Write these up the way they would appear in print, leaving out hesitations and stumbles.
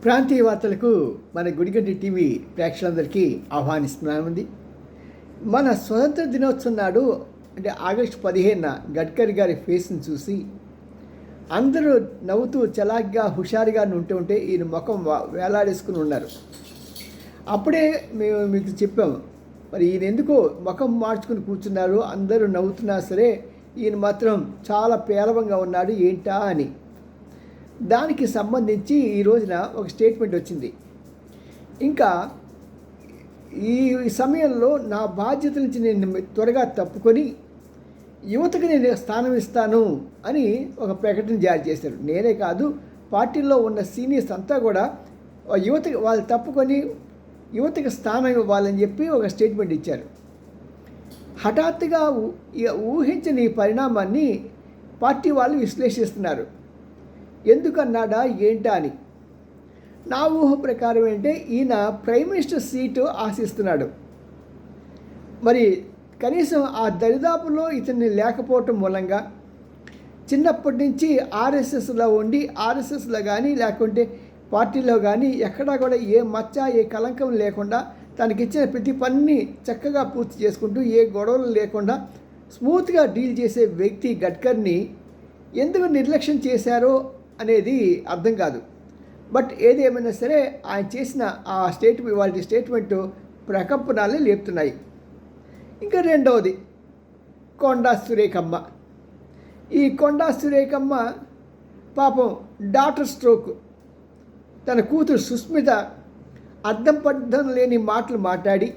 ప్రాంతీయ వార్తలకు మన గుడిగంటి టీవీ ప్రేక్షకులందరికీ ఆహ్వానిస్తున్నామండి. మన స్వతంత్ర దినోత్సవం నాడు అంటే ఆగస్టు 15న గడ్కరీ గారి ఫేస్ని చూసి అందరూ నవ్వుతూ చలాగ్గా హుషారుగా ఉంటే ఈయన ముఖం వేలాడేసుకుని ఉన్నారు. అప్పుడే మేము మీకు చెప్పాము, మరి ఈయన ఎందుకో ముఖం మార్చుకుని కూర్చున్నారు, అందరూ నవ్వుతున్నా సరే ఈయన మాత్రం చాలా పేలవంగా ఉన్నాడు ఏంటా అని. దానికి సంబంధించి ఈ రోజున ఒక స్టేట్మెంట్ వచ్చింది. ఇంకా ఈ సమయంలో నా బాధ్యత నుంచి నేను త్వరగా తప్పుకొని యువతకు నేను స్థానం ఇస్తాను అని ఒక ప్రకటన జారీ చేశారు. నేనే కాదు, పార్టీలో ఉన్న సీనియర్స్ అంతా కూడా యువతకి వాళ్ళు తప్పుకొని యువతకి స్థానం ఇవ్వాలని చెప్పి ఒక స్టేట్మెంట్ ఇచ్చారు. హఠాత్తుగా ఊహించని పరిణామాన్ని పార్టీ వాళ్ళు విశ్లేషిస్తున్నారు. ఎందుకన్నాడా ఏంటా అని. నా ఊహ ప్రకారం ఏంటంటే ఈయన ప్రైమ్ మినిస్టర్ సీటు ఆశిస్తున్నాడు. మరి కనీసం ఆ దరిదాపులో ఇతన్ని లేకపోవటం మూలంగా చిన్నప్పటి నుంచి ఆర్ఎస్ఎస్లో ఉండి ఆర్ఎస్ఎస్లో కానీ లేకుంటే పార్టీలో కానీ ఎక్కడా కూడా ఏ మచ్చ ఏ కలంకం లేకుండా తనకిచ్చిన ప్రతి పనిని చక్కగా పూర్తి చేసుకుంటూ ఏ గొడవలు లేకుండా స్మూత్గా డీల్ చేసే వ్యక్తి గడ్కరీని ఎందుకు నిర్లక్ష్యం చేశారో అనేది అర్థం కాదు. బట్ ఏదేమైనా సరే ఆయన చేసిన ఆ వాళ్ళ స్టేట్మెంటు ప్రకంపనాలు లేపుతున్నాయి. ఇంకా రెండవది కొండా సురేఖమ్మ. ఈ కొండా సురేఖమ్మ పాపం డాటర్ స్ట్రోక్, తన కూతురు సుస్మిత అర్థం పద్ధం లేని మాటలు మాట్లాడి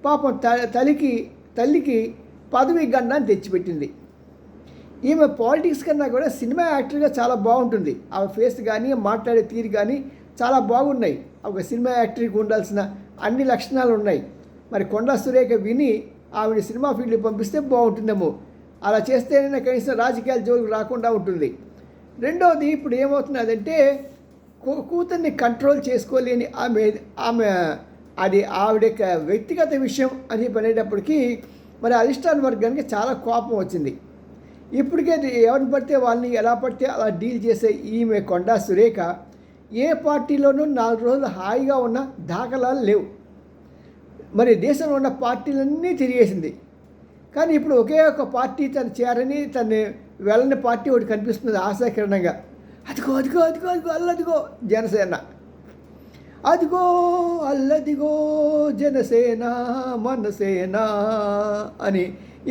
పాపం తల్లికి పదవి గండాన్ని తెచ్చిపెట్టింది. ఈమె పాలిటిక్స్ కన్నా కూడా సినిమా యాక్టర్గా చాలా బాగుంటుంది. ఆమె ఫేస్ కానీ మాట్లాడే తీరు కానీ చాలా బాగున్నాయి. ఒక సినిమా యాక్టర్కి ఉండాల్సిన అన్ని లక్షణాలు ఉన్నాయి. మరి కొండా సురేఖ విని ఆవిడ సినిమా ఫీల్డ్కి పంపిస్తే బాగుంటుందేమో. అలా చేస్తేనే కనీసం రాజకీయాల జోలికి రాకుండా ఉంటుంది. రెండవది ఇప్పుడు ఏమవుతున్నదంటే కూతుర్ని కంట్రోల్ చేసుకోలేని ఆమె అది ఆవిడ యొక్క వ్యక్తిగత విషయం అని పనేటప్పటికీ మరి అధిష్టాన వర్గానికి చాలా కోపం వచ్చింది. ఇప్పటికే ఎవరిని పడితే వాళ్ళని ఎలా పడితే అలా డీల్ చేసే ఈమె కొండా సురేఖ ఏ పార్టీలోనూ 4 రోజులు హాయిగా ఉన్న దాఖలాలు లేవు. మరి దేశంలో ఉన్న పార్టీలన్నీ తిరిగేసింది. కానీ ఇప్పుడు ఒకే ఒక పార్టీ తను చేరని తను వెళ్ళని పార్టీ ఒకటి కనిపిస్తుంది ఆశాకిరణంగా. అదిగో అదిగో అదిగో అదిగో అల్లదిగో జనసేన, అదిగో అల్లదిగో జనసేన మనసేన అని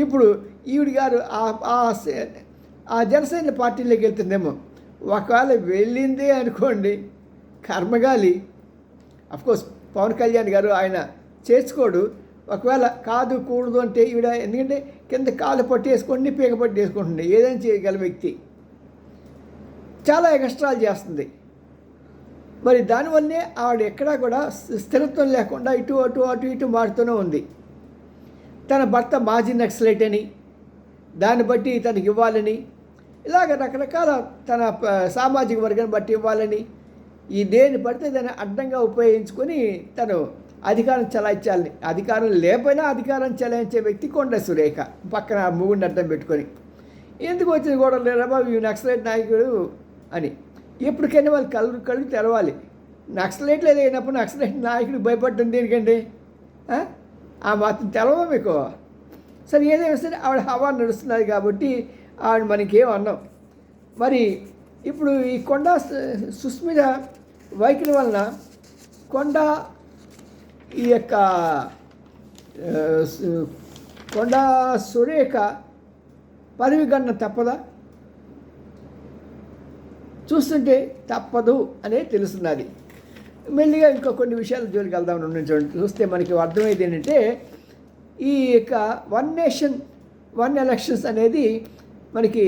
ఇప్పుడు ఈవిడ గారు ఆ జనసేన పార్టీలోకి వెళ్తుందేమో. ఒకవేళ వెళ్ళిందే అనుకోండి కర్మగాలి. అఫ్కోర్స్ పవన్ కళ్యాణ్ గారు ఆయన చేర్చుకోడు. ఒకవేళ కాదు కూడదు అంటే ఈవిడ, ఎందుకంటే కింద కాలు పట్టేసుకోండి పీక పట్టేసుకుంటుంది, ఏదైనా చేయగల వ్యక్తి. చాలా ఎక్స్ట్రాలు చేస్తుంది. మరి దానివల్లే ఆవిడ ఎక్కడా కూడా స్థిరత్వం లేకుండా ఇటు అటు అటు ఇటు మారుతూనే ఉంది. తన భర్త మాజీ నక్సలైట్ అని దాన్ని బట్టి తనకి ఇవ్వాలని, ఇలాగ రకరకాల తన సామాజిక వర్గాన్ని బట్టి ఇవ్వాలని ఈ దేని పడితే దాన్ని అడ్డంగా ఉపయోగించుకొని తను అధికారం చలాయించాలని, అధికారం లేకపోయినా అధికారం చలాయించే వ్యక్తి కొండా సురేఖ. పక్కన మూగుడిని అడ్డం పెట్టుకొని ఎందుకు వచ్చింది గొడవ లేరా బాబు ఈ నక్సలైట్ నాయకుడు అని. ఎప్పటికైనా వాళ్ళు కళ్ళు తెరవాలి. నక్సలైట్లు ఏదైనప్పుడు నక్సలైట్ నాయకుడికి భయపడటం దేనికండి? ఆ మాత్రం తెలవా మీకు? సరే ఏదైనా సరే ఆవిడ హవా నడుస్తున్నది కాబట్టి ఆవిడ మనకేం అన్నాం. మరి ఇప్పుడు ఈ కొండా సుస్మిత వైఖరి వలన ఈ యొక్క కొండా సురేఖ పదవి గన్న తప్పదా? చూస్తుంటే తప్పదు అనే తెలుస్తున్నది. మెల్లిగా ఇంకో కొన్ని విషయాలు జోలికి వెళ్దామని చూడండి. చూస్తే మనకి అర్థమయ్యేది ఏంటంటే ఈ యొక్క 1 నేషన్ 1 ఎలక్షన్స్ అనేది మనకి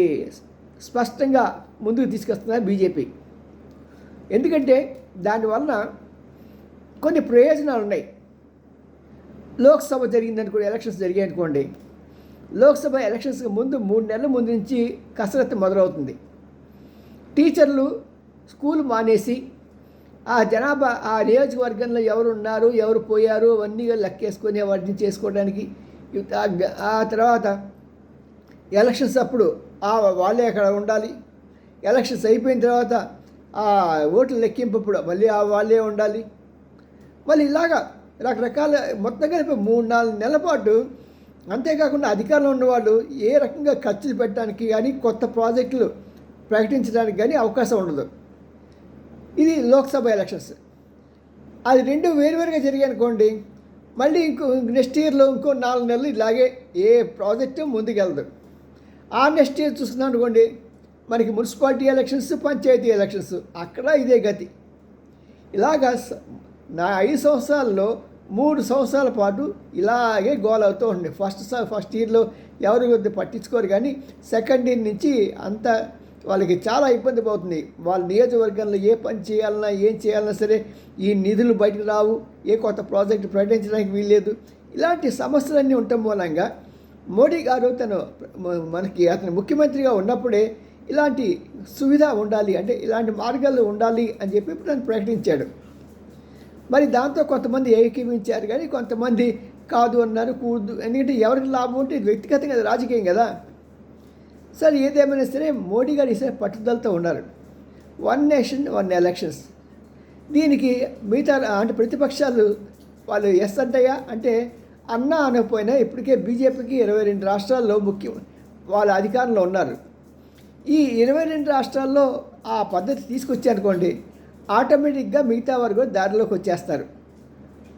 స్పష్టంగా ముందుకు తీసుకొస్తున్నారు బీజేపీ. ఎందుకంటే దానివలన కొన్ని ప్రయోజనాలు ఉన్నాయి. లోక్సభ జరిగిందనుకోండి, ఎలక్షన్స్ జరిగాయనుకోండి, లోక్సభ ఎలక్షన్స్కి ముందు 3 నెలల ముందు నుంచి కసరత్తు మొదలవుతుంది. టీచర్లు స్కూల్ మానేసి ఆ జనాభా ఆ నియోజకవర్గంలో ఎవరు ఉన్నారు ఎవరు పోయారు అవన్నీ లెక్కేసుకొని వాటిని చేసుకోవడానికి, ఆ తర్వాత ఎలక్షన్స్ అప్పుడు వాళ్ళే అక్కడ ఉండాలి. ఎలక్షన్స్ అయిపోయిన తర్వాత ఆ ఓట్ల లెక్కింపప్పుడు మళ్ళీ వాళ్ళే ఉండాలి. మళ్ళీ ఇలాగా రకరకాల మొత్తం కలిపి 3-4 నెలల పాటు. అంతేకాకుండా అధికారంలో ఉన్నవాళ్ళు ఏ రకంగా ఖర్చులు పెట్టడానికి కానీ కొత్త ప్రాజెక్టులు ప్రకటించడానికి కానీ అవకాశం ఉండదు. ఇది లోక్సభ ఎలక్షన్స్. అది రెండు వేరువేరుగా జరిగాయి అనుకోండి, మళ్ళీ నెక్స్ట్ ఇయర్లో ఇంకో 4 నెలలు ఇలాగే ఏ ప్రాజెక్టు ముందుకెళ్ళదు. ఆ నెక్స్ట్ ఇయర్ చూసుకున్నాం అనుకోండి, మనకి మున్సిపాలిటీ ఎలక్షన్స్, పంచాయతీ ఎలక్షన్స్, అక్కడ ఇదే గతి. ఇలాగా నా 5 సంవత్సరాల్లో 3 సంవత్సరాల పాటు ఇలాగే గోల్ అవుతూ ఉండే. ఫస్ట్ ఇయర్లో ఎవరు కొద్ది పట్టించుకోరు, కానీ సెకండ్ ఇయర్ నుంచి అంతా వాళ్ళకి చాలా ఇబ్బంది పోతుంది. వాళ్ళ నియోజకవర్గంలో ఏ పని చేయాలన్నా ఏం చేయాలన్నా సరే ఈ నిధులు బయటకు రావు, ఏ కొత్త ప్రాజెక్టు ప్రకటించడానికి వీల్లేదు. ఇలాంటి సమస్యలన్నీ ఉండటం మూలంగా మోడీ గారు అతను ముఖ్యమంత్రిగా ఉన్నప్పుడే ఇలాంటి సువిధ ఉండాలి, అంటే ఇలాంటి మార్గాలు ఉండాలి అని చెప్పి ఇప్పుడు నన్ను ప్రకటించాడు. మరి దాంతో కొంతమంది ఏకీవించారు, కానీ కొంతమంది కాదు అన్నారు, కూడదు. ఎందుకంటే ఎవరికి లాభం ఉంటే ఇది వ్యక్తిగతంగా రాజకీయం కదా. సరే, ఏదేమైనా సరే మోడీ గారు ఈసారి పట్టుదలతో ఉన్నారు. 1 నేషన్ 1 ఎలక్షన్స్. దీనికి మిగతా అంటే ప్రతిపక్షాలు వాళ్ళు ఎస్ అంటాయా అంటే అన్నా అనకపోయినా ఇప్పటికే బీజేపీకి 22 రాష్ట్రాల్లో వాళ్ళ అధికారంలో ఉన్నారు. ఈ 22 రాష్ట్రాల్లో ఆ పద్ధతి తీసుకొచ్చారనుకోండి, ఆటోమేటిక్గా మిగతా వారు కూడా దారిలోకి వచ్చేస్తారు.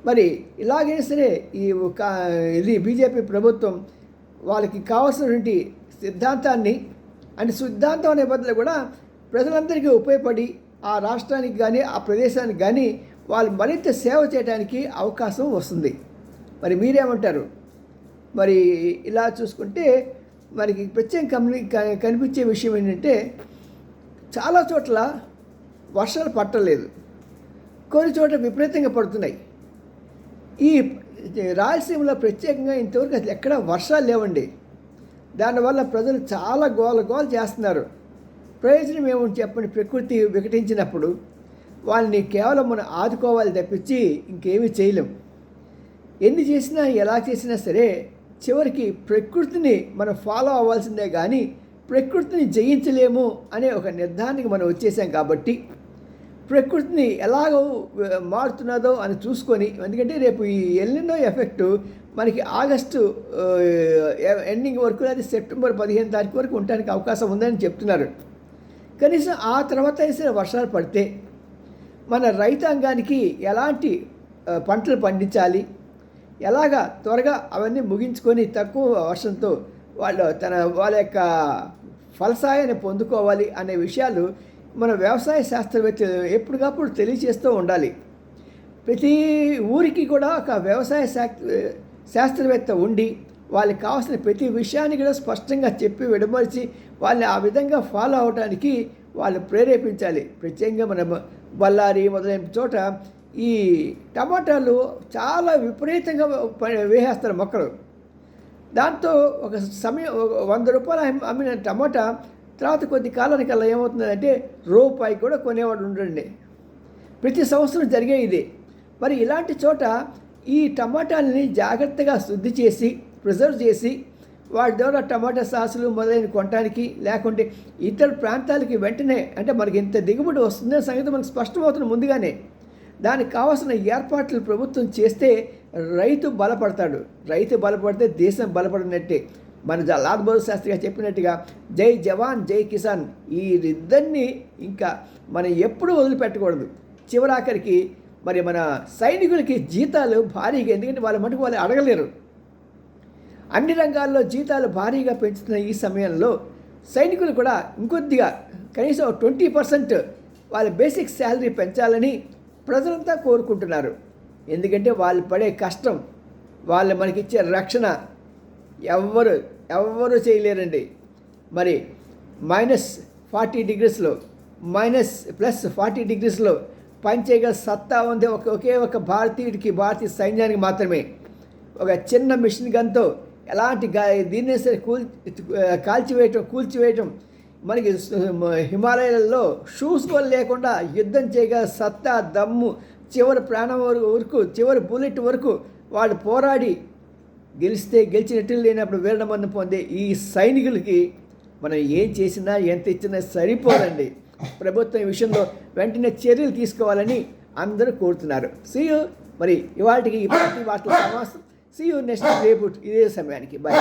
మరి ఇలాగైనా సరే ఇది బీజేపీ ప్రభుత్వం వాళ్ళకి కావాల్సినటువంటి సిద్ధాంతాన్ని, అంటే సిద్ధాంతం అనే బదులు కూడా ప్రజలందరికీ ఉపయోగపడి ఆ రాష్ట్రానికి కానీ ఆ ప్రదేశానికి కానీ వాళ్ళు మరింత సేవ చేయడానికి అవకాశం వస్తుంది. మరి మీరేమంటారు? మరి ఇలా చూసుకుంటే మనకి ప్రత్యేకంగా కనిపించే విషయం ఏంటంటే, చాలా చోట్ల వర్షాలు పట్టలేదు, కొన్ని చోట్ల విపరీతంగా పడుతున్నాయి. ఈ రాయలసీమలో ప్రత్యేకంగా ఇంతవరకు అసలు ఎక్కడ వర్షాలు లేవండి. దానివల్ల ప్రజలు చాలా గోల చేస్తున్నారు. ప్రయోజనం ఏముంది చెప్పండి? ప్రకృతి వికటించినప్పుడు వాళ్ళని కేవలం మనం ఆదుకోవాలి తప్పించి ఇంకేమీ చేయలేం. ఎన్ని చేసినా ఎలా చేసినా సరే చివరికి ప్రకృతిని మనం ఫాలో అవ్వాల్సిందే, కానీ ప్రకృతిని జయించలేము అనే ఒక నిర్ధారణకి మనం వచ్చేసాం. కాబట్టి ప్రకృతిని ఎలాగో మారుతున్నదో అని చూసుకొని, ఎందుకంటే రేపు ఈ ఎల్నినో ఎఫెక్టు మనకి ఆగస్టు ఎండింగ్ వరకు, అది సెప్టెంబర్ 15 తారీఖు వరకు ఉండడానికి అవకాశం ఉందని చెప్తున్నారు. కనీసం ఆ తర్వాత అయినా వర్షాలు పడితే మన రైతాంగానికి ఎలాంటి పంటలు పండించాలి, ఎలాగా త్వరగా అవన్నీ ముగించుకొని తక్కువ వర్షంతో వాళ్ళ యొక్క ఫలసాయాన్ని పొందుకోవాలి అనే విషయాలు మన వ్యవసాయ శాస్త్రవేత్తలు ఎప్పటికప్పుడు తెలియజేస్తూ ఉండాలి. ప్రతి ఊరికి కూడా ఒక వ్యవసాయ శాస్త్రవేత్త ఉండి వాళ్ళకి కావాల్సిన ప్రతి విషయాన్ని కూడా స్పష్టంగా చెప్పి విడమర్చి వాళ్ళని ఆ విధంగా ఫాలో అవడానికి వాళ్ళు ప్రేరేపించాలి. ప్రత్యేకంగా మన బళ్ళారి మొదలైన చోట ఈ టమాటాలు చాలా విపరీతంగా వేసేస్తారు మొక్కలు. దాంతో ఒక సమయం 100 రూపాయలు అమ్మిన టమాటా తర్వాత కొద్ది కాలానికల్లా ఏమవుతుందంటే రూపాయి కూడా కొనేవాడు ఉండండి. ప్రతి సంవత్సరం జరిగే ఇది. మరి ఇలాంటి చోట ఈ టమాటాలని జాగ్రత్తగా శుద్ధి చేసి ప్రిజర్వ్ చేసి వాటి ద్వారా టమాటా సాసులు మొదలైన కొనడానికి, లేకుంటే ఇతర ప్రాంతాలకి వెంటనే, అంటే మనకి ఇంత దిగుబడి వస్తుందనే సంగతి మనకు స్పష్టమవుతుంది ముందుగానే. దానికి కావాల్సిన ఏర్పాట్లు ప్రభుత్వం చేస్తే రైతు బలపడతాడు. రైతు బలపడితే దేశం బలపడినట్టే. మన లాల్ బహదూర్ శాస్త్రి గారు చెప్పినట్టుగా జై జవాన్ జై కిసాన్, ఈ ఇద్దరిని ఇంకా మనం ఎప్పుడూ వదిలిపెట్టకూడదు. చివరాఖరికి మరి మన సైనికులకి జీతాలు భారీగా, ఎందుకంటే వాళ్ళ మటుకు వాళ్ళు అడగలేరు. అన్ని రంగాల్లో జీతాలు భారీగా పెంచుతున్న ఈ సమయంలో సైనికులు కూడా ఇంకొద్దిగా కనీసం 20% వాళ్ళ బేసిక్ శాలరీ పెంచాలని ప్రజలంతా కోరుకుంటున్నారు. ఎందుకంటే వాళ్ళు పడే కష్టం, వాళ్ళు మనకిచ్చే రక్షణ ఎవ్వరు చేయలేరండి. మరి -40 డిగ్రీస్లో +40 డిగ్రీస్లో పనిచేయగల సత్తా ఉంది ఒకే ఒక భారతీయ సైన్యానికి మాత్రమే. ఒక చిన్న మిషన్ గన్తో ఎలాంటి దీన్ని సరే కూల్చివేయటం మనకి హిమాలయాలలో షూస్ కూడా లేకుండా యుద్ధం చేయగల సత్తా, దమ్ము, చివరి ప్రాణం వరకు, చివరి బుల్లెట్ వరకు వాళ్ళు పోరాడి గెలిచినట్టు లేనప్పుడు వీరమరణం పొందే ఈ సైనికులకి మనం ఏం చేసినా ఎంత ఇచ్చినా సరిపోదండి. ప్రభుత్వం ఈ విషయంలో వెంటనే చర్యలు తీసుకోవాలని అందరూ కోరుతున్నారు. సీయు మరి ఇవాళకి ఈ పార్టీ వార్తల సమావేశం. సీయు నెక్స్ట్ రేపు ఇదే సమయానికి. బాయ్.